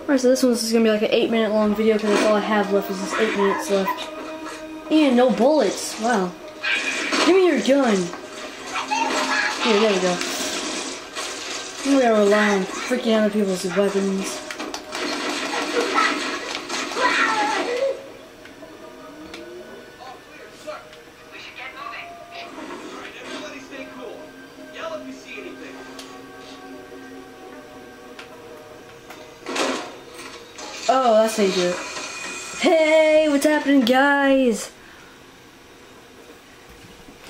Alright, so this one's gonna be like an 8-minute long video because that's all I have left is just 8 minutes left. And no bullets. Wow. Give me your gun. Here, there we go. We gotta rely on freaking other people's weapons. Oh, that's how you do it. Hey, what's happening, guys?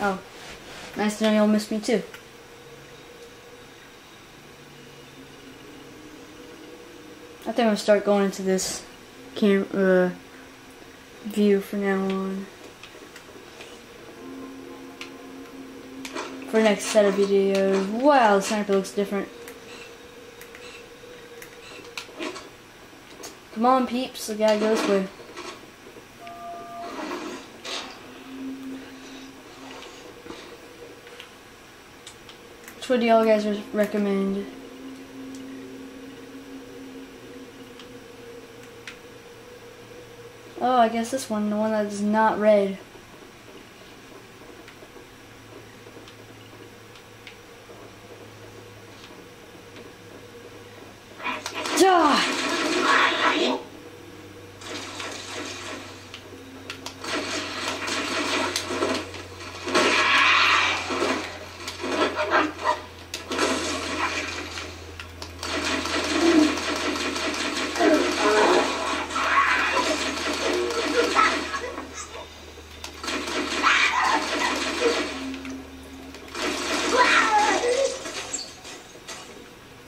Oh, nice to know y'all missed me too. I think I'm gonna start going into this camera view from now on. For the next set of videos. Wow, the sniper looks different. Come on, peeps, we gotta go this way. Which one do y'all guys recommend? Oh, I guess this one, the one that is not red. Die!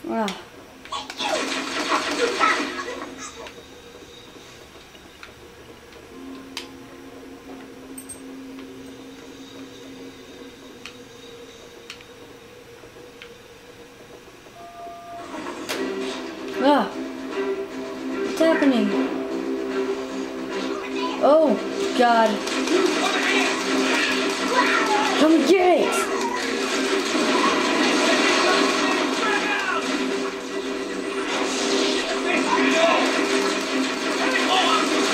Wow. Ah. What's happening? Oh, God. Come get it!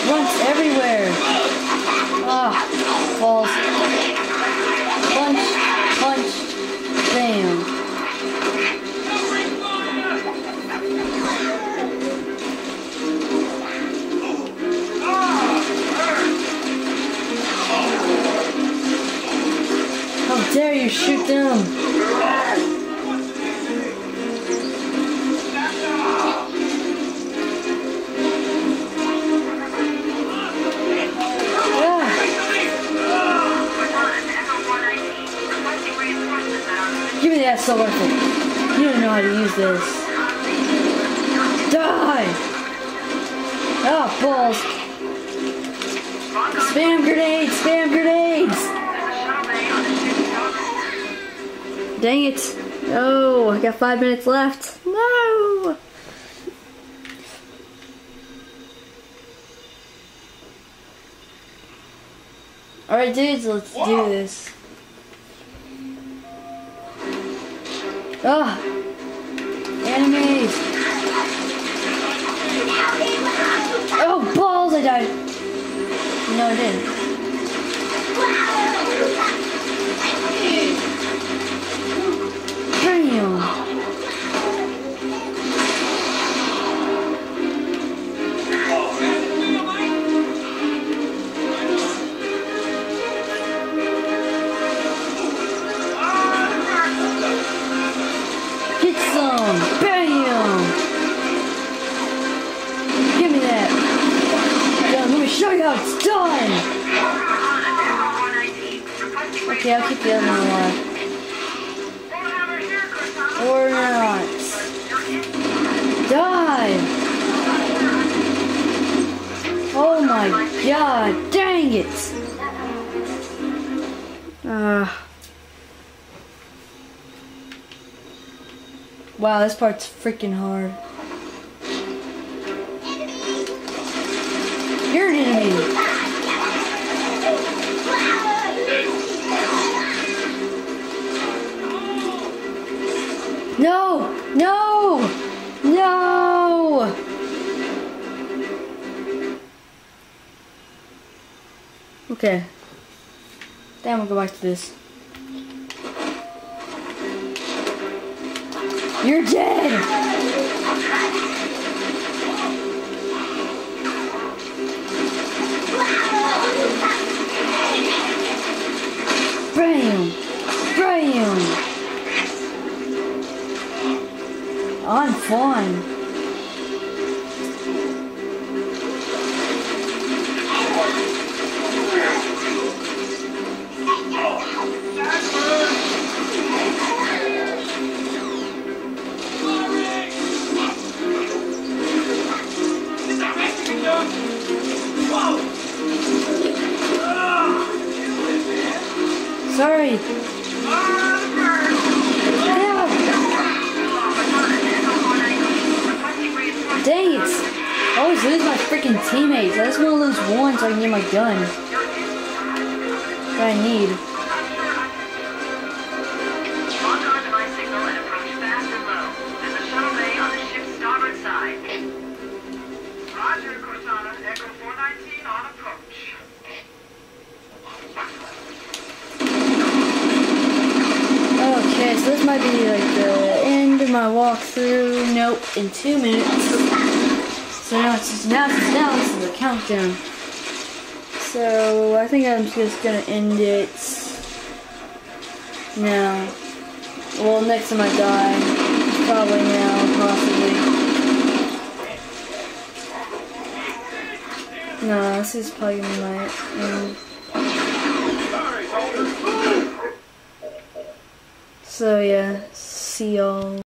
Runs everywhere. Ah, falls. Punch, punch, bam. How dare you shoot them? Give me that assault rifle. You don't know how to use this. Die! Ah, balls. Spam grenades! Spam grenades! Dang it. Oh, I got 5 minutes left. No! Alright, dudes, let's do this. Ah! Enemies! Oh, balls! I died! No, I didn't. Bam! Get some! Bam! Give me that! Let me show you how it's done! Okay, I'll keep the other one alive. Or not. Die! Oh my god, dang it! Wow, this part's freaking hard. You're an enemy! No! No! No! Okay. Then we'll go back to this. You're dead! Bam! Bam! I'm fine. Sorry. Dang it! I always lose my freaking teammates. I just want to lose one so I can get my gun. That I need. Lock onto my signal and approach fast and low. There's a shuttle bay on the ship's starboard side. Roger, Cortana. Echo 419 on approach. Okay, so this might be like the end of my walkthrough. Nope, in 2 minutes. So now this is the countdown. So I think I'm just gonna end it now. Well, next time I die, probably now, possibly. No, this is probably gonna be my end. So yeah, see y'all.